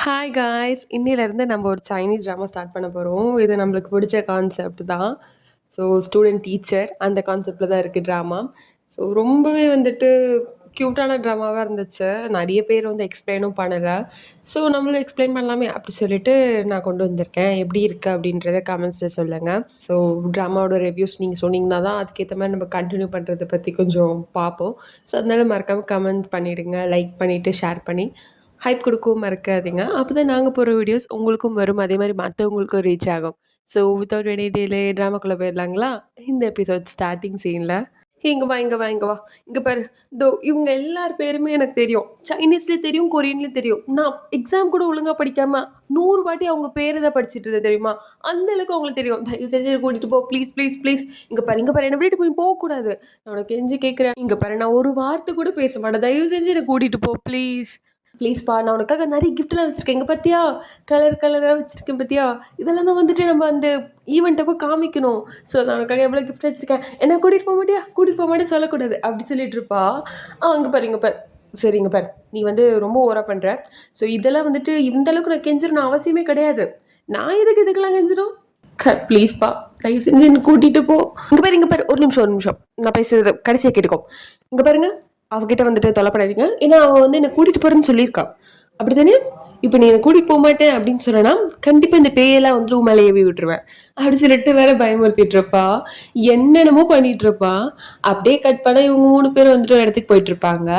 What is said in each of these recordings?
Hi guys! இன்னையிலேருந்து நம்ம ஒரு சைனீஸ் ட்ராமா ஸ்டார்ட் பண்ண போகிறோம். இது நம்மளுக்கு பிடிச்ச கான்செப்ட் தான். ஸோ ஸ்டூடெண்ட், டீச்சர் அந்த கான்செப்டில் தான் இருக்குது ட்ராமா. ஸோ ரொம்பவே வந்துட்டு க்யூட்டான ட்ராமாவாக இருந்துச்சு. நிறைய பேர் வந்து எக்ஸ்பிளைனும் பண்ணலை. ஸோ நம்மளும் எக்ஸ்பிளைன் பண்ணலாமே அப்படி சொல்லிட்டு நான் கொண்டு வந்திருக்கேன். எப்படி இருக்குது அப்படின்றத கமெண்ட்ஸில் சொல்லுங்கள். ஸோ ட்ராமாவோட ரிவ்யூஸ் நீங்கள் சொன்னீங்கன்னா தான் அதுக்கேற்ற மாதிரி நம்ம கண்டினியூ பண்ணுறதை பற்றி கொஞ்சம் பார்ப்போம். ஸோ அதனால மறக்காமல் கமெண்ட் பண்ணிவிடுங்க, லைக் பண்ணிவிட்டு ஷேர் பண்ணி ஹைப் கொடுக்கவும் மறக்காதீங்க. அப்போ தான் நாங்கள் போடுற வீடியோஸ் உங்களுக்கும் வரும். அதே மாதிரி மற்றவங்களுக்கும் ரீச் ஆகும். ஸோ வித்தவுட் எனி டிலே ட்ராமாக்குள்ளே போயிடலாங்களா? இந்த எபிசோட் ஸ்டார்டிங் சீனில் இங்க வா, இங்க வா, இங்க வா. இங்க பாரு. இதோ இவங்க எல்லார் பேருமே எனக்கு தெரியும். சைனீஸ்லயும் தெரியும், கொரியன்லயும் தெரியும். நான் எக்ஸாம் கூட ஒழுங்கா படிக்காம 100 வாட்டி அவங்க பேரை தான் படிச்சுட்டு இருந்தேன் தெரியுமா? அந்த அளவுக்கு அவங்களுக்கு தெரியும். தயவு செஞ்சு என்னை கூட்டிட்டு போ. Please, please, please. இங்க பாரு, இங்க பாரு. என்னை விட்டுட்டு போய் போகக்கூடாது. நான் உனக்கு கெஞ்சி கேட்குறேன். இங்க பாரு, நான் ஒரு வார்த்தை கூட பேச மாட்டேன். தயவு செஞ்சு என்னை கூட்டிட்டு போ ப்ளீஸ். ப்ளீஸ்ப்பா, நான் உனக்காக நிறைய கிஃப்ட்லாம் வச்சுருக்கேன். இங்கே பார்த்தியா, கலர் கலராக வச்சுருக்கேன் பார்த்தியா? இதெல்லாம் தான் வந்துட்டு நம்ம அந்த ஈவெண்ட்டப்போ காமிக்கணும். ஸோ நான் உனக்காக எவ்வளோ கிஃப்ட் வச்சுருக்கேன். என்ன கூட்டிகிட்டு போக மாட்டியா, கூட்டிகிட்டு போக மாட்டேன் சொல்லக்கூடாது அப்படி சொல்லிட்டு இருப்பா. இங்கே பாரு, இங்கே பாரு. சரி, இங்கே பாரு, நீ வந்து ரொம்ப ஓவரா பண்ணுற. ஸோ இதெல்லாம் வந்துட்டு இந்த அளவுக்கு நான் கெஞ்சிடணும் அவசியமே கிடையாது. நான் எதுக்கு இதுக்கெல்லாம் கெஞ்சிடும்? ப்ளீஸ்ப்பா, தயவு செஞ்சு என்ன கூட்டிகிட்டு போ. இங்கே பாரு, இங்கே பாரு. ஒரு நிமிஷம். நான் பேசுறது கடைசியாக கேட்டுக்கோ. இங்கே பாருங்க, அவகிட்ட வந்துட்டு தொலைப்படாதீங்க. ஏன்னா அவள் வந்து என்னை கூட்டிகிட்டு போகிறேன்னு சொல்லியிருக்கா. அப்படி தானே? இப்போ நீ என்னை கூட்டிகிட்டு போக மாட்டேன் அப்படின்னு சொன்னா கண்டிப்பாக இந்த பேயெல்லாம் வந்து மேலே ஏவி விட்டுருவேன் அப்படி சொல்லிட்டு வேற பயமுறுத்திட்டு இருப்பா. என்னென்னமோ பண்ணிட்டு இருப்பா. அப்படியே கட் பண்ண இவங்க 3 பேரும் வந்துட்டு ஒரு இடத்துக்கு போயிட்டு இருப்பாங்க.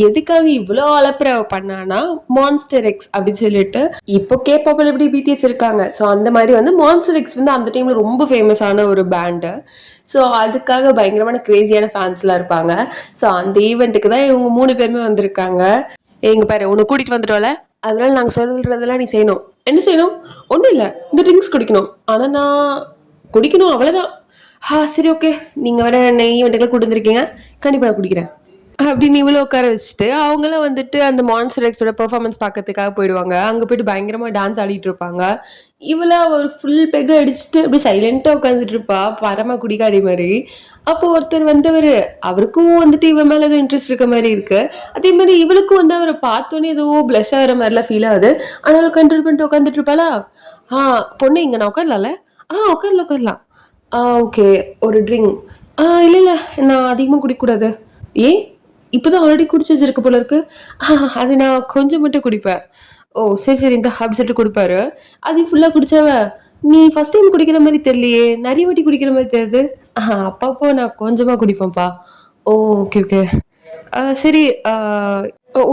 எதுக்காக இவ்வளோ அலப்புற பண்ணானா மான்ஸ்டர் எக்ஸ் அப்படின்னு சொல்லிட்டு இப்போ கேப்பாப்பில் எப்படி பிடிஎஸ் இருக்காங்க. ஸோ அந்த மாதிரி வந்து மான்ஸ்டர் எக்ஸ் வந்து அந்த டைம்ல ரொம்ப ஃபேமஸான ஒரு பேண்டு. ஸோ அதுக்காக பயங்கரமான கிரேசியான ஃபேன்ஸ்லாம் இருப்பாங்க. ஸோ அந்த ஈவெண்ட்டுக்கு தான் இவங்க 3 பேருமே வந்திருக்காங்க. எங்க பாரு, உன்னை கூட்டிட்டு வந்துட்டோம்ல, அதனால நாங்கள் சொல்றதெல்லாம் நீ செய்யணும். என்ன செய்யணும்? ஒன்றும் இல்லை, இந்த ட்ரிங்க்ஸ் குடிக்கணும். ஆனால் நான் குடிக்கணும் அவ்வளோதான். சரி, ஓகே. நீங்கள் வேற என்னை ஈவெண்ட்டுக்கெல்லாம் கூட்டு வந்திருக்கீங்க, கண்டிப்பாக நான் குடிக்கிறேன் அப்படின்னு இவ்வளோ உட்கார வச்சுட்டு அவங்களாம் வந்துட்டு அந்த மான்ஸ்டர் எக்ஸோட பெர்ஃபார்மன்ஸ் பார்க்கறதுக்காக போயிடுவாங்க. அங்கே போயிட்டு பயங்கரமாக டான்ஸ் ஆடிட்டு இருப்பாங்க. இவளா ஒரு ஃபுல் பெக் அடிச்சுட்டு அப்படி சைலண்டாக உட்காந்துட்டு இருப்பா, பரம குடிக்காடி மாதிரி. அப்போ ஒருத்தர் வந்தவர், அவருக்கும் வந்துட்டு இவன் மேலே ஏதோ இன்ட்ரெஸ்ட் இருக்க மாதிரி இருக்கு. அதே மாதிரி இவளுக்கும் வந்து அவரை பார்த்தோன்னே ஏதோ பிளஸ் ஆகிற மாதிரிலாம் ஃபீல் ஆகுது. ஆனாலும் கண்ட்ரோல் பண்ணிட்டு உட்காந்துட்டு இருப்பாளா. பொண்ணு இங்கே நான் உட்காரலாம்ல? உட்காரலாம். ஓகே, ஒரு ட்ரிங்க். இல்லை இல்லை, நான் அதிகமாக குடிக்கக்கூடாது. ஏன்? இப்போதான் ஆல்ரெடி குடிச்சு வச்சிருக்க போல இருக்கு. அது நான் கொஞ்சம் மட்டும் குடிப்பேன். ஓ சரி சரி, இந்த ஹாபி செட்டு கொடுப்பாரு. அது ஃபுல்லாக குடிச்சாவ. நீ ஃபர்ஸ்ட் டைம் குடிக்கிற மாதிரி தெரியலையே, நிறைய வாட்டி குடிக்கிற மாதிரி தெரியுது. அப்பப்போ நான் கொஞ்சமாக குடிப்பேன்ப்பா. ஓ ஓகே ஓகே. சரி.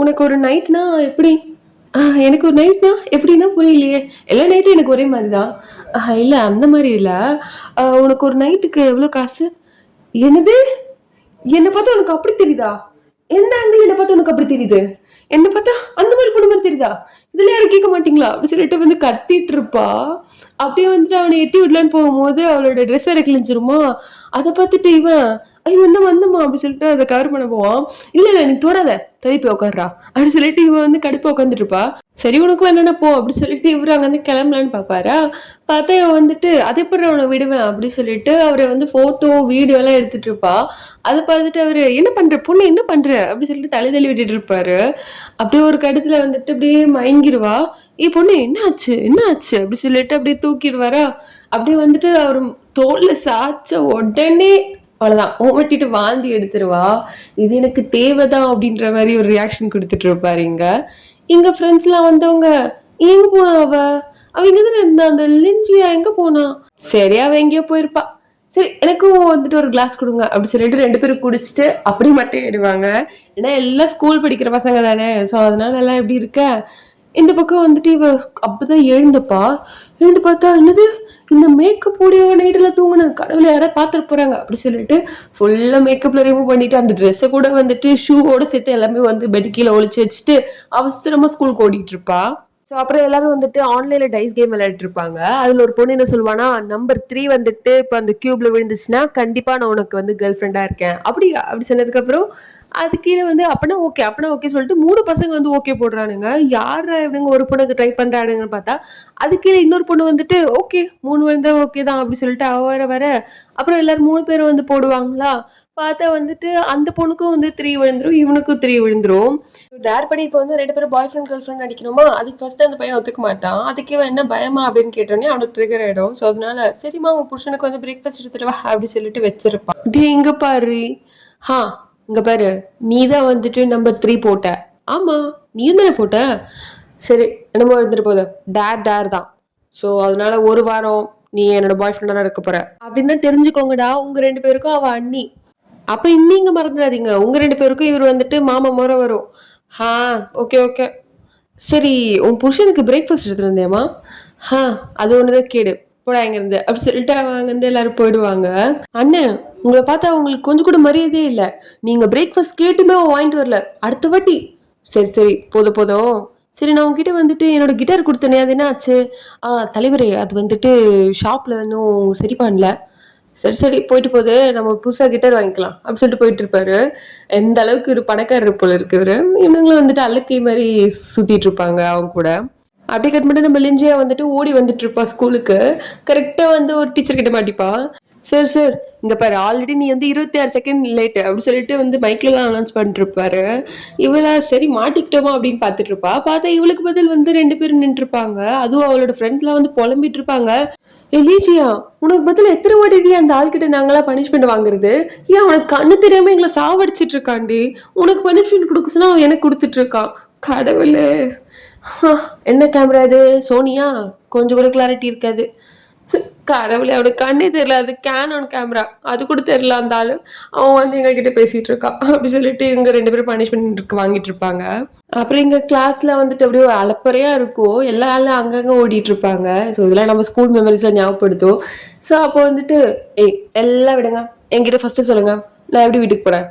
உனக்கு ஒரு நைட்னா எப்படி? எனக்கு ஒரு நைட்னா எப்படின்னா புரியலையே. எல்லா நைட்டும் எனக்கு ஒரே மாதிரி தான். இல்லை அந்த மாதிரி இல்லை. உனக்கு ஒரு நைட்டுக்கு எவ்வளோ காசு? என்னது? என்ன பார்த்தா உனக்கு அப்படி தெரியுதா? எந்த ஆங்கிள் என்ன பார்த்தா உனக்கு அப்படி தெரியுது? என்ன பார்த்தா அந்த மாதிரி பொண்ணு மாதிரி தெரியுதா? இதுல யாரும் கேட்க மாட்டீங்களா அப்படி சொல்லிட்டு வந்து கத்திட்டு இருப்பா. அப்படியே வந்துட்டு அவனை எட்டி விடலான்னு போகும்போது அவளோட ட்ரெஸ் வேற கிழிஞ்சிருமா. அதை பார்த்துட்டு இவன் ஐயோ வந்தம்மா அப்படி சொல்லிட்டு அதை கவர் பண்ண போவான். இல்ல இல்ல, நீ தொடாத, திருப்பி உட்காடுறா அப்படி சொல்லிட்டு இவன் வந்து கடுப்பா உட்காந்துட்டு இருப்பா. சரி உனக்கு வேணா போ அப்படி சொல்லிட்டு இவரு அங்க இருந்து கிளம்பலான்னு பாப்பாரா. பார்த்தா இவன் வந்துட்டு அதை எப்படி அவனை விடுவேன் அப்படி சொல்லிட்டு அவரை வந்து போட்டோ வீடியோ எல்லாம் எடுத்துட்டு இருப்பா. அதை பார்த்துட்டு அவரு என்ன பண்ற பொண்ணு, என்ன பண்ற அப்படி சொல்லிட்டு தள்ளி தள்ளி விட்டுட்டு இருப்பாரு. அப்படியே ஒரு கட்டத்துல வந்துட்டு அப்படியே மயங்கிடுவா. பொண்ணு என்ன ஆச்சு அப்படி சொல்லிட்டு அப்படியே தூக்கிடுவாரா. அப்படியே வந்துட்டு அவர் தோல்ல சாய்ச்ச உடனே அவ்வளவுதான் ஓட்டிட்டு வாந்தி எடுத்துருவா. இது எனக்கு தேவைதான் அப்படின்ற மாதிரி ஒரு ரியாக்ஷன் கொடுத்துட்டு இருப்பாரு. இங்க ஃப்ரெண்ட்ஸ் எல்லாம் வந்தவங்க, எங்க போனா அவ இங்கதானே இருந்தா, அந்த லிஞ்சியா எங்க போனா? சரி, அவ எங்கேயோ போயிருப்பா. சரி, எனக்கும் வந்துட்டு ஒரு கிளாஸ் கொடுங்க அப்படி சொல்லிட்டு 2 பேரும் குடிச்சிட்டு அப்படி மட்டும் ஆயிடுவாங்க. ஏன்னா எல்லாம் ஸ்கூல் படிக்கிற பசங்க தானே. ஸோ அதனால எல்லாம் எப்படி இருக்க. இந்த பக்கம் வந்துட்டு இவ அப்பதான் எழுந்து பார்த்தா என்னது இந்த மேக்கப் உடைய நைட்டுல தூங்குன கடவுளை யாராவது பார்த்துட்டு போறாங்க அப்படி சொல்லிட்டு ஃபுல்லா மேக்கப்ல ரிமூவ் பண்ணிட்டு அந்த ட்ரெஸ்ஸை கூட வந்துட்டு ஷூவோட சேர்த்து எல்லாமே வந்து பெட் கீழே ஒளிச்சு வச்சுட்டு அவசரமா ஸ்கூலுக்கு ஓடிட்டு இருப்பா. ஸோ அப்புறம் எல்லாரும் வந்துட்டு ஆன்லைன்ல டைஸ் கேம் விளையாடிட்டு இருப்பாங்க. அதுல ஒரு பொண்ணு என்ன சொல்லுவானா, நம்பர் 3 வந்துட்டு இப்போ அந்த கியூப்ல விழுந்துச்சுன்னா கண்டிப்பா நான் உனக்கு வந்து கேர்ள் ஃப்ரெண்டா இருக்கேன் அப்படி சொன்னதுக்கு அப்புறம் அது கீழே வந்து அப்பனா ஓகே சொல்லிட்டு 3 பசங்க வந்து ஓகே போடுறானுங்க. யாரா இவனுங்க ஒரு பொண்ணுக்கு ட்ரை பண்றானுங்கன்னு பார்த்தா அது கீழே இன்னொரு பொண்ணு வந்துட்டு ஓகே 3 வந்தா ஓகே தான் அப்படி சொல்லிட்டு அவ வர அப்புறம் எல்லாரும் 3 பேரும் வந்து போடுவாங்களா. பார்த்தா வந்துட்டு அந்த பொண்ணுக்கும் வந்து 3 விழுந்துரும். இவனுக்கும் 3 விழுந்துரும். டேர் பண்ணி இப்போ வந்து 2 பேரும் பாய் ஃப்ரெண்ட், கேர்ள் ஃப்ரெண்ட் நடிக்கணுமா? அதுக்கு ஃபர்ஸ்ட்டு அந்த பையன் ஒத்துக்க மாட்டான். அதுக்கு இவன் என்ன பயமா அப்படின்னு கேட்டோனே அவனுக்கு ட்ரிகர் ஆயிடும். ஸோ அதனால சரிம்மா உன் புருஷனுக்கு வந்து பிரேக்ஃபாஸ்ட் எடுத்துட்டு வா அப்படி சொல்லிட்டு வச்சிருப்பான். டேய் இங்க பாரு. ஹா இங்க பாரு. நீ தான் வந்துட்டு நம்பர் 3 போட்ட. ஆமா நீயும் தானே போட்ட. சரி என்னமோ இருந்துட்டு போகுது. டேர் தான். ஸோ அதனால ஒரு வாரம் நீ என்னோட பாய் ஃப்ரெண்டா தான் இருக்க போற அப்படின்னு தான் தெரிஞ்சுக்கோங்கடா. உங்க 2 பேருக்கும் அவ அண்ணி. அப்ப நீங்க மறந்துடாதீங்க. உங்க 2 பேருக்கும் இவர் வந்துட்டு மாமா முறை வரும். ஆ ஓகே ஓகே. சரி உன் புருஷனுக்கு பிரேக்ஃபாஸ்ட் எடுத்துட்டு வந்தியாம்மா? ஆ அது ஒண்ணுதான் கேடு. போடா இங்கிருந்து அப்படி சொல்லிட்டு அவங்க அங்கிருந்து எல்லாரும் போயிடுவாங்க. அண்ணன் உங்களை பார்த்தா உங்களுக்கு கொஞ்சம் கூட மரியாதையே இல்லை. நீங்க பிரேக்ஃபாஸ்ட் கேட்டுமே அவன் வாங்கிட்டு வரல. அடுத்த வாட்டி சரி சரி போதும் போதும். சரி நான் உங்ககிட்ட வந்துட்டு என்னோட கிட்டார் கொடுத்தனே அது என்ன ஆச்சு? தலைவரே அது வந்துட்டு ஷாப்ல இன்னும் சரி பண்ணல. சரி சரி போயிட்டு போகுது நம்ம ஒரு புதுசா கிட்டார் வாங்கிக்கலாம் அப்படின்னு சொல்லிட்டு போயிட்டு இருப்பாரு. எந்த அளவுக்கு ஒரு பணக்காரர் போல இருக்கு இவரு. இவனுங்களும் வந்துட்டு அல்லக்கை மாதிரி சுத்திட்டு இருப்பாங்க அவங்க கூட. அப்படியே கட் பண்ணிட்டு நம்ம லிஞ்சியா வந்துட்டு ஓடி வந்துட்டு இருப்பா ஸ்கூலுக்கு. கரெக்டா வந்து ஒரு டீச்சர் கிட்ட மாட்டிப்பா. சார் சார் இங்க பாரு ஆல்ரெடி நீ வந்து 26 செகண்ட் லேட் அப்படின்னு சொல்லிட்டு வந்து மைக்ல எல்லாம் அனௌன்ஸ் பண்ணிட்டு இருப்பாரு. இவளா சரி மாட்டிக்கிட்டோமா அப்படின்னு பாத்துட்டு இருப்பா. பார்த்தா இவளுக்கு பதில் வந்து 2 பேரும் நின்று இருப்பாங்க. அதுவும் அவளோட ஃப்ரெண்ட்ஸ்லாம் வந்து புலம்பிட்டு இருப்பாங்க. எலீஜியா உனக்கு பதில் எத்தனை வாட்டி அந்த ஆள்கிட்ட நாங்களாம் பனிஷ்மெண்ட் வாங்குறது? ஏன் அவனுக்கு கண்ணு தெரியாம எங்களை சாவடிச்சிட்டு இருக்காண்டி. உனக்கு பனிஷ்மெண்ட் கொடுக்க சொன்னா அவன் எனக்கு கொடுத்துட்டு இருக்கான். கடவுளே. என்ன கேமரா இது சோனியா? கொஞ்சம் கூட கிளாரிட்டி இருக்காது. கடவுளே அவனுக்கு கண்ணே தெரியல. அது கேனான் கேமரா. அது கூட தெரியல அந்த ஆளு. அவன் வந்து எங்க கிட்ட பேசிட்டு இருக்கான் அப்படி சொல்லிட்டு இவங்க 2 பேரும் பனிஷ்மெண்ட் வாங்கிட்டு இருப்பாங்க. அப்புறம் எங்க கிளாஸ்ல வந்துட்டு அப்படியே ஒரு அலப்பறையா இருக்கும். எல்லா ஆளும் அங்கங்க ஓடிட்டு இருப்பாங்க. ஸோ இதெல்லாம் நம்ம ஸ்கூல் மெமரிஸ்ல ஞாபகப்படுத்தும். ஸோ அப்போ வந்துட்டு ஏய் எல்லாம் விடுங்க என்கிட்ட ஃபர்ஸ்ட் சொல்லுங்க நான் எப்படி வீட்டுக்கு போறேன்.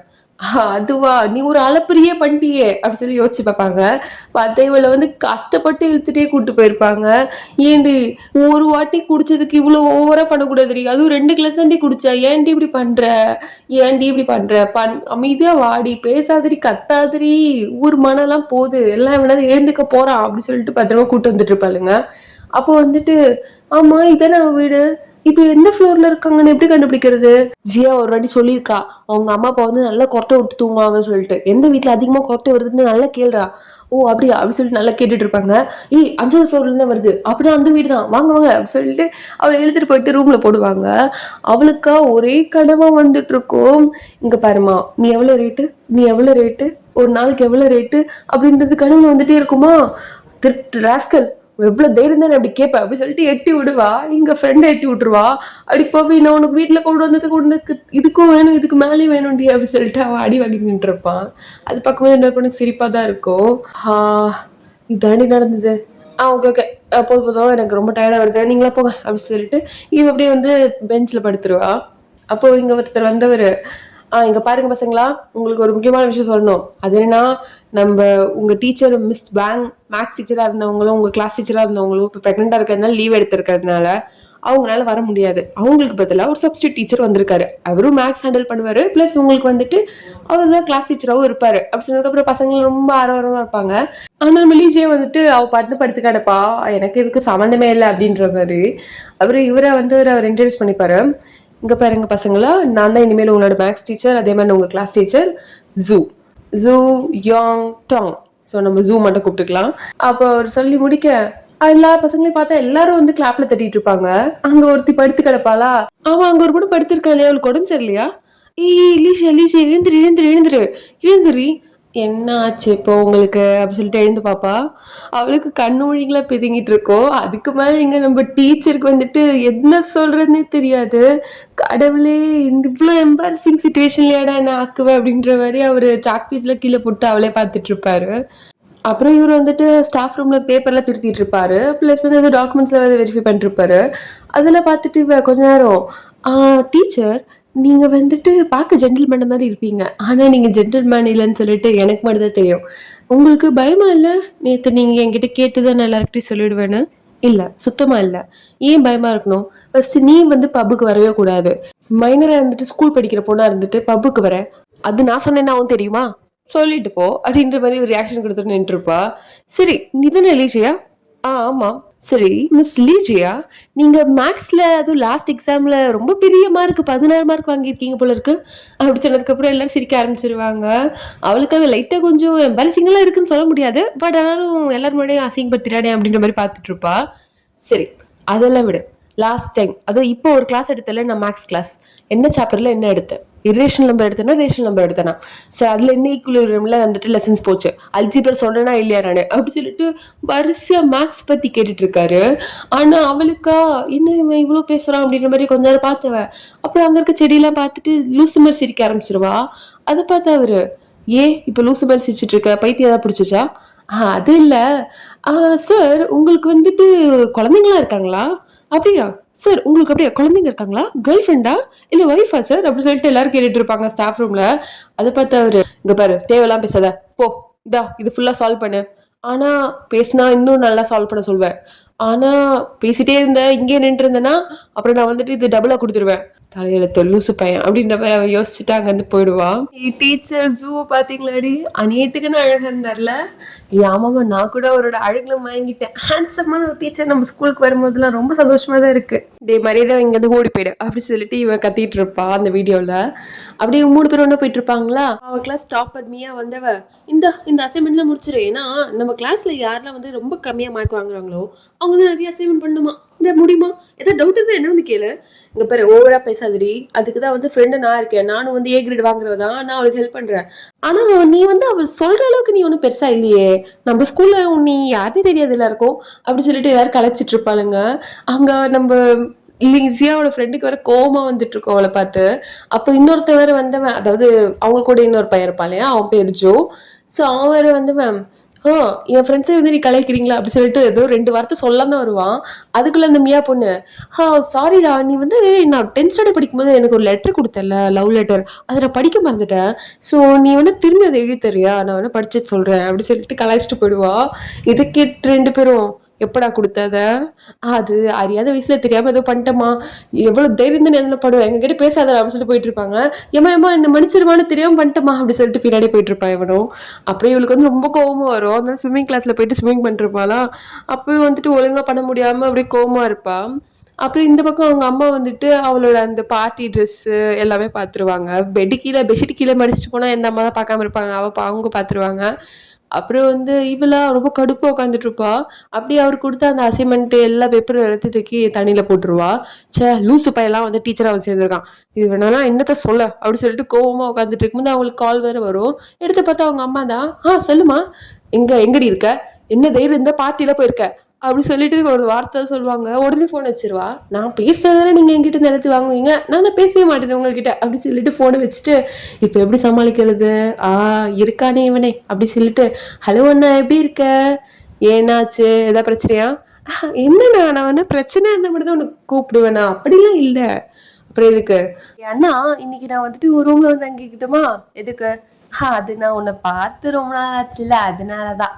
அதுவா நீ ஒரு அலப்பறியே பண்ணிட்டியே அப்படி சொல்லி யோசிச்சு பார்ப்பாங்க. பார்த்தா இவளை வந்து கஷ்டப்பட்டு இழுத்துட்டே கூட்டு போயிருப்பாங்க. ஏண்டி ஒரு வாட்டி குடிச்சதுக்கு இவ்வளோ ஓவரா பண்ணக்கூடாதுடி. அதுவும் 2 கிளாஸ் தாண்டி குடிச்சா ஏன்டி இப்படி பண்ற? ஏன்டி இப்படி பண்ற? அமைதியா வாடி பேசாதடி கத்தாதடி. ஊர் மனம்லாம் போகுது எல்லாம் வேணாலும் எழுந்துக்க போறான் அப்படி சொல்லிட்டு பத்திரமா கூட்டு வந்துட்டு இருப்பாளுங்க. அப்போ வந்துட்டு ஆமா இதானே அவ வீடு. இப்ப எந்த ஃப்ளோர்ல இருக்காங்கன்னு எப்படி கண்டுபிடிக்கிறது? ஜியா ஒரு வாட்டி சொல்லியிருக்கா அவங்க அம்மா அப்பா வந்து நல்லா கொரட்டை விட்டு தூங்குவாங்கன்னு சொல்லிட்டு. எந்த வீட்டுல அதிகமா கொரட்டை வருதுன்னு நல்லா கேள்றா. ஓ அப்படியா அப்படி சொல்லிட்டு நல்லா கேட்டுட்டு இருப்பாங்க. ஏய் 5வது ஃப்ளோர்ல இருந்தா வருது அப்படின்னா அந்த வீடு தான் வாங்க வாங்க அப்படி சொல்லிட்டு அவளை எழுதிட்டு போயிட்டு ரூம்ல போடுவாங்க. அவளுக்கா ஒரே கனவா வந்துட்டு இருக்கும். இங்க பாருமா நீ எவ்வளவு ரேட்டு, நீ எவ்வளவு ரேட்டு, ஒரு நாளைக்கு எவ்வளவு ரேட்டு அப்படின்றது கனவு வந்துட்டே இருக்குமா. ராஸ்கல் எவ்வளவு தைரியம் தான் அப்படி கேட்பேன் அப்படி சொல்லிட்டு எட்டி விடுவா. இங்க ஃப்ரெண்டை எட்டி விட்டுருவா. அப்படி போய் நான் உனக்கு வீட்டுல கொண்டு வந்ததுக்கு உனக்கு இதுக்கும் வேணும் இதுக்கு மேலேயும் வேணும்டி அப்படி சொல்லிட்டு அவன் அடி வாங்கி நின்று இருப்பான். அது பார்க்கும்போது என்ன பொண்ணுக்கு சிரிப்பா தான் இருக்கும். இதாண்டி நடந்தது. ஓகே ஓகே போதும் போதும் எனக்கு ரொம்ப டயர்டா வருது நீங்களா போங்க அப்படி சொல்லிட்டு இவ அப்படியே வந்து பெஞ்ச்ல படுத்துருவா. அப்போ இங்க ஒருத்தர் வந்தவர் இங்க பாருங்க பசங்களா உங்களுக்கு ஒரு முக்கியமான விஷயம் சொல்லணும். அது என்னன்னா நம்ம உங்க டீச்சர் மிஸ் பேங் மேக்ஸ் டீச்சரா இருந்தவங்களும் உங்க கிளாஸ் டீச்சரா இருந்தவங்களும் இப்போ பிரெக்னெண்டா இருக்கிறதுனால லீவ் எடுத்திருக்கிறதுனால அவங்களால வர முடியாது. அவங்களுக்கு பதிலாக ஒரு சப்ஸ்டியூட் டீச்சர் வந்திருக்காரு. அவரும் மேக்ஸ் ஹேண்டில் பண்ணுவாரு. பிளஸ் உங்களுக்கு வந்துட்டு அவர் தான் கிளாஸ் டீச்சராகவும் இருப்பாரு. அப்படி சொன்னதுக்கப்புறம் பசங்க ரொம்ப ஆர்வமா இருப்பாங்க. ஆனா நம்ம லீஜே வந்துட்டு அவ பாட்டு படுத்து கிடப்பா. எனக்கு இதுக்கு சம்மந்தமே இல்லை அப்படின்ற மாதிரி அவரு இவரை வந்து அவர் இன்ட்ரடியூஸ் பண்ணிப்பாரு. இங்க பாருங்க பசங்களா நான் தான் இனிமேல் உங்களோட மேக்ஸ் டீச்சர் அதே மாதிரி உங்க class teacher Ju Ju Yong Tang. So நம்ம ஜூ மட்டும் கூப்பிட்டுக்கலாம். அப்போ அவர் சொல்லி முடிக்க எல்லா பசங்களையும் பார்த்தா எல்லாரும் வந்து கிளாப்ல தட்டிட்டு இருப்பாங்க. அங்க ஒருத்தி படுத்து கிடப்பாளா. அவன் அங்க ஒரு பொண்ணு படுத்திருக்கா இல்லையா அவளுக்கு உடம்பு சரியில்லையா. லீஷா லீஷா எழுந்துரு எழுந்துரு எழுந்துரு எழுந்துரி. என்ன ஆச்சு இப்போ உங்களுக்கு அப்படி சொல்லிட்டு எழுந்து பாப்பா. அவளுக்கு கண்ணு மொழிகளா பிதுங்கிட்டு இருக்கோம். அதுக்கு மேல இங்க நம்ம டீச்சருக்கு வந்துட்டு என்ன சொல்றதுன்னே தெரியாது. கடவுளே இந்த இவ்வளோ எம்பாரசிங் சுச்சுவேஷன்லயாடா என்ன ஆக்குவேன் அப்படின்ற மாதிரி அவரு சாக் பீஸ்ல கீழே போட்டு அவளே பார்த்துட்டு இருப்பாரு. அப்புறம் இவர் வந்துட்டு ஸ்டாஃப் ரூம்ல பேப்பர்லாம் திருத்திட்டு இருப்பாரு. பிளஸ் வந்து டாக்குமெண்ட்ஸ்ல வெரிஃபை பண்ணிட்டு இருப்பாரு. அதில் பார்த்துட்டு கொஞ்ச நேரம் டீச்சர் நீங்க வந்துட்டு பார்க்க ஜென்டில்மேன் மாதிரி இருப்பீங்க. ஆனா நீங்க ஜென்டில்மேன் இல்லைன்னு சொல்லிட்டு எனக்கு மட்டும் தான் தெரியும். உங்களுக்கு பயமா இல்லை? நேற்று நீங்க என்கிட்ட கேட்டுதான் எல்லார்கிட்டையும் சொல்லிடுவேன்னு. இல்ல சுத்தமா இல்ல. ஏன் பயமா இருக்கணும்? ஃபர்ஸ்ட் நீ வந்து பப்புக்கு வரவே கூடாது. மைனரா இருந்துட்டு ஸ்கூல் படிக்கிற பொண்ணா இருந்துட்டு பப்புக்கு வர அது நான் சொன்னேன்னா அவன் தெரியுமா? சொல்லிட்டு போ அப்படின்ற மாதிரி ஒரு ரியாக்ஷன் கொடுத்துட்டு நின்றுருப்பா. சரி நீ தானே எலிஷியா? ஆமா சரி, மிஸ் லீஜியா, நீங்க மேத்ஸ்ல அதுவும் லாஸ்ட் எக்ஸாம்ல ரொம்ப பெரிய மார்க் 16 மார்க் வாங்கியிருக்கீங்க போல இருக்கு. அப்படி சொன்னதுக்கப்புறம் எல்லாரும் சிரிக்க ஆரம்பிச்சுருவாங்க. அவளுக்கு அது லைட்டா கொஞ்சம் எம்பாரசிங்லாம் இருக்குன்னு சொல்ல முடியாது. பட் ஆனாலும் எல்லார் முன்னாடியும் அசிங்கப்படுத்திடாதே அப்படின்ற மாரி பார்த்துட்டு இருப்பா. சரி, அதெல்லாம் விடு. லாஸ்ட் டைம் அதுவும் இப்போ ஒரு கிளாஸ் எடுத்தேன்ல நான் மேத்ஸ் கிளாஸ். என்ன சாப்டர்ல என்ன எடுத்தேன்? இரேஷனல் நம்பர் எடுத்தேனா, ரேஷனல் நம்பர் எடுத்தேனா? சரி அதுல என்ன ஈக்குலிபிரியம்ல வந்துட்டு லெசன்ஸ் போச்சு. அல்ஜீப்ரா சொன்னேனா இல்லையா நானு? அப்படி சொல்லிட்டு வரிசையா மேத்ஸ் பத்தி கேட்டுட்டு இருக்காரு. ஆனா அவளுக்கா என்ன இவன் இவ்ளோ பேசுறான் அப்படின்ற மாரி கொஞ்ச நேரம் பார்த்தவ. அப்புறம் அங்க இருக்க செடியெல்லாம் பார்த்துட்டு லூசு மாரி சிரிக்க ஆரம்பிச்சிருவா. அத பார்த்து அவரு, "ஏன் இப்ப லூசு மாரி சிரிச்சுட்டு இருக்க? பைத்தியம் ஏதாவது பிடிச்சுச்சா?" அது இல்ல. ஆ சார் உங்களுக்கு வந்துட்டு குழந்தைங்கலாம் இருக்காங்களா? அப்படியா? சார் உங்களுக்கு அப்படியா குழந்தைங்க இருக்காங்களா? கேர்ள் ஃபிரெண்டா? இல்ல ஒய்ஃபா சார்? அப்படின்னு சொல்லிட்டு எல்லாரும் கேட்டுட்டு இருப்பாங்க ஸ்டாஃப் ரூம்ல. அத பார்த்து அவரு, "இங்க பாரு தேவையில்லாம பேசாத. போ இந்தா இது ஃபுல்லா சால்வ் பண்ணு." ஆனா பேசினா இன்னும் நல்லா சால்வ் பண்ண சொல்வேன். ஆனா பேசிட்டே இருந்தேன், இங்கேயே நின்னுட்டு இருந்தேன்னா, அப்புறம் நான் வந்துட்டு இது டபுளா குடுத்துருவேன். தலையெழுத்து லூசு பையன் அப்படின்ற மாரி அவ யோசிச்சுட்டு அங்கருந்து போயிடுவா. Teacher zoo பாத்தீங்களாடி? அநியாயத்துக்குன்னு அழகா இருந்தார்ல? ஆமாமா நான் கூட அவரோட அழகுல மயங்கிட்டேன். ஹேண்ட்ஸமான ஒரு டீச்சர் நம்ம ஸ்கூலுக்கு வரும்போதெல்லாம் ரொம்ப சந்தோஷமா தான் இருக்கு. டேய் மரியாதையா இங்கேருந்து ஓடி போயிடு அப்படி சொல்லிட்டு இவன் கத்திட்டு இருப்பா அந்த வீடியோல. அப்படியே 3 பேரும் ஒண்ணா போயிட்டு இருப்பாங்களா? அவ கிளாஸ் டாப்பர் மியா வந்தவ, இந்த அசைன்மெண்ட்லாம் முடிச்சிரு. ஏன்னா நம்ம கிளாஸ்ல யாரெல்லாம் வந்து ரொம்ப கம்மியா மார்க் வாங்குறாங்களோ அவங்க வந்து நிறைய அசைன்மெண்ட் பண்ணுமா. இந்த முடியுமா? ஏதாவது டவுட் இருந்தா என்ன வந்து கேளு. இங்க பாரு ஓவரா பேசாதடி. அதுக்கு தான் வந்து ஃப்ரெண்டு நான் இருக்கேன். நானும் வந்து ஏ கிரேட் வாங்குறதான் நான் அவளுக்கு ஹெல்ப் பண்றேன். ஆனா நீ வந்து அவள் சொல்ற அளவுக்கு நீ ஒன்றும் பெருசா இல்லையே. நம்ம ஸ்கூல்ல நீ யாருன்னு தெரியாது எல்லாருக்கும் அப்படி சொல்லிட்டு எல்லாரும் கலைச்சிட்டு இருப்பாளுங்க. அங்க நம்ம ஈஸியா அவளோட ஃப்ரெண்டுக்கு வேற கோவமா வந்துட்டு இருக்கோம் அவளை பார்த்து. அப்ப இன்னொருத்த வேற வந்தவன், அதாவது அவங்க கூட இன்னொரு பையன் இருப்பான் இல்லையா, அவன் பேர் ஜோ. ஸோ அவன் வேற வந்து மேம் என் ஃப்ரெண்ட்ஸே வந்து நீ கலாய்க்கிறீங்களா அப்படி சொல்லிட்டு ஏதோ 2 வார்த்தை சொல்லாம தான் வருவான். அதுக்குள்ள அந்த மியா பொண்ணு, சாரிடா நீ வந்து நான் 10th ஸ்டாண்டர்ட் படிக்கும்போது எனக்கு ஒரு லெட்டர் கொடுத்தல, லவ் லெட்டர். அதை நான் படிக்க மறந்துட்டேன். ஸோ நீ வந்து திரும்பி அதை எழுதி தரியா, நான் வேணா படிச்சுட்டு சொல்றேன் அப்படி சொல்லிட்டு கலாய்ச்சிட்டு போயிடுவா. இதை கேட்டு 2 பேரும், எப்படா கொடுத்தத? அது அறியாத வயசுல தெரியாம ஏதோ பண்ணிட்டோமா, எவ்வளவு தைரியம் தான் என்ன பண்ணுவேன், எங்க கிட்ட பேசாத அப்படின்னு சொல்லிட்டு போயிட்டு இருப்பாங்க. ஏமா என்ன மன்னிச்சிருவான்னு தெரியாம பண்ணிட்டோமா அப்படி சொல்லிட்டு பின்னாடி போயிட்டு இருப்பான் இவனும். அப்புறம் இவளுக்கு வந்து ரொம்ப கோவமா வரும். அதனால ஸ்விம்மிங் கிளாஸ்ல போயிட்டு ஸ்விம்மிங் பண்ணிட்டு இருப்பாளா. அப்பயும் வந்துட்டு ஒழுங்கா பண்ண முடியாம அப்படியே கோவமா இருப்பா. அப்புறம் இந்த பக்கம் அவங்க அம்மா வந்துட்டு அவளோட அந்த பார்ட்டி ட்ரெஸ் எல்லாமே பாத்துருவாங்க. பெட்டு கீழே பெட்ஷீட் கீழே மடிச்சிட்டு போனா எந்த அம்மா தான் பார்க்காம இருப்பாங்க, அவங்க பாத்துருவாங்க. அப்புறம் வந்து இவளா ரொம்ப கடுப்பா உட்காந்துட்டு இருப்பா. அப்படியே அவர் கொடுத்த அந்த அசைன்மெண்ட் எல்லா பேப்பரும் எடுத்து தூக்கி தண்ணியில போட்டுருவா. சே லூசு பையெல்லாம் வந்து டீச்சரா வந்து சேர்ந்திருக்கான், இது வேணா என்னத்த சொல்ல அப்படின்னு சொல்லிட்டு கோவமா உட்காந்துட்டு இருக்கும்போது அவங்களுக்கு கால் வேற வரும். எடுத்து பார்த்தா அவங்க அம்மா தான். சொல்லுமா, எங்கடி இருக்க, என்ன தைரியம் இருந்தா பார்ட்டில போயிருக்க அப்படி சொல்லிட்டு ஒரு வார்த்தை சொல்லுவாங்க. உடனே போன் வச்சிருவா. நான் பேசுறதானே நீங்க என்கிட்ட இந்த இடத்து வாங்குவீங்க, நான் தான் பேசவே மாட்டேன் உங்ககிட்ட அப்படி சொல்லிட்டு போனை வச்சுட்டு, இப்ப எப்படி சமாளிக்கிறது? இருக்கானே இவனே அப்படி சொல்லிட்டு, ஹலோ அண்ணா எப்படி இருக்க, ஏன்னாச்சு ஏதாவது பிரச்சனையா? என்னண்ணா நான் வந்து பிரச்சனை இருந்தா மட்டும் தான் உனக்கு கூப்பிடுவேண்ணா, அப்படிலாம் இல்ல. அப்புறம் எதுக்கு? அண்ணா இன்னைக்கு நான் வந்துட்டு ஒரு ரூம்ல வந்து தங்கிக்கிட்டோமா. எதுக்கு? அது நான் உன்னை பார்த்து ரொம்ப நாள் ஆச்சுல்ல அதனாலதான்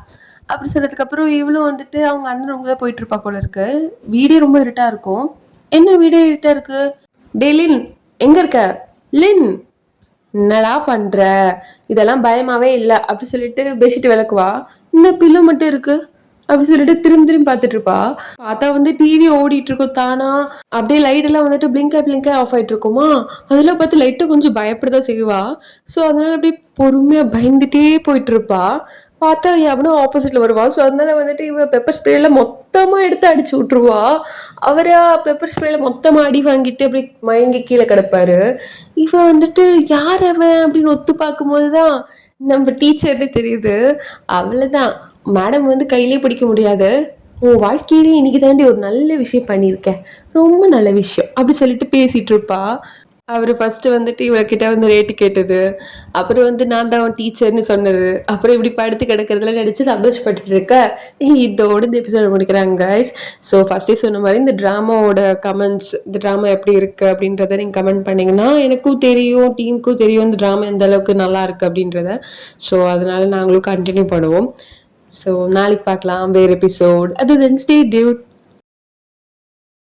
அப்படி சொன்னதுக்கு அப்புறம் இவளும் வந்துட்டு அவங்க அண்ணன் ரூமுக்கு தான் போயிட்டு இருப்பா போல இருக்கு. வீடே ரொம்ப இருட்டா இருக்கும். என்ன வீடே இருட்டா இருக்கு? டே லின், எங்க இருக்க? லின், என்னடா பண்ற? இதெல்லாம் பயமாவே இல்ல அப்படி சொல்லிட்டு பெட்ஷீட் விளக்குவா. இந்த பில்லு மட்டும் இருக்கு அப்படி சொல்லிட்டு திரும்பி திரும்பி பார்த்துட்டு இருப்பா. பார்த்தா வந்து டிவி ஓடிட்டு இருக்கும் தானா. அப்படியே லைட் எல்லாம் வந்துட்டு பிளிங்கா ஆஃப் ஆயிட்டு இருக்குமா. அதெல்லாம் பார்த்து லைட்டா கொஞ்சம் பயப்படதான் செய்வா. ஸோ அதனால அப்படியே பொறுமையா பயந்துட்டே போயிட்டு இருப்பா. பார்த்தா எவனோ ஆப்போசிட்ல வருவா. ஸோ அதனால வந்துட்டு இவ பெப்பர் ஸ்ப்ரேல மொத்தமா எடுத்து அடிச்சு விட்டுருவா. அவரா பெப்பர் ஸ்ப்ரேல மொத்தமா அடி வாங்கிட்டு அப்படி மயங்கி கீழே கிடப்பாரு. இவ வந்துட்டு யார் அவன் அப்படின்னு ஒத்து பார்க்கும்போதுதான் நம்ம டீச்சர்னு தெரியுது. அவ்வளவுதான், மேடம் வந்து கையிலேயே பிடிக்க முடியாது. உன் வாழ்க்கையிலே இன்னைக்கு தாண்டி ஒரு நல்ல விஷயம் பண்ணியிருக்கேன், ரொம்ப நல்ல விஷயம் அப்படி சொல்லிட்டு பேசிட்டு இருப்பா. அவரு ஃபர்ஸ்ட் வந்துட்டு இவகிட்ட வந்து ரேட்டு கேட்டது, அப்புறம் வந்து நான் தான் அவன் டீச்சர்னு சொன்னது, அப்புறம் இப்படி படுத்து கிடக்கிறதுல நடிச்சு சந்தோஷப்பட்டுட்டு இருக்க. இதோட இந்த எபிசோட முடிக்கிறாங்க கைஸ். ஸோ ஃபர்ஸ்டே சொன்ன மாதிரி இந்த ட்ராமாவோட கமெண்ட்ஸ், இந்த ட்ராமா எப்படி இருக்கு அப்படின்றத நீங்க கமெண்ட் பண்ணீங்கன்னா எனக்கும் தெரியும், டீமுக்கும் தெரியும் இந்த ட்ராமா எந்த அளவுக்கு நல்லா இருக்கு அப்படின்றத. ஸோ அதனால நாங்களும் கண்டினியூ பண்ணுவோம். ஸோ நாளைக்கு பார்க்கலாம் வேறு எபிசோட். அது தென் ஸ்டே டியூட்.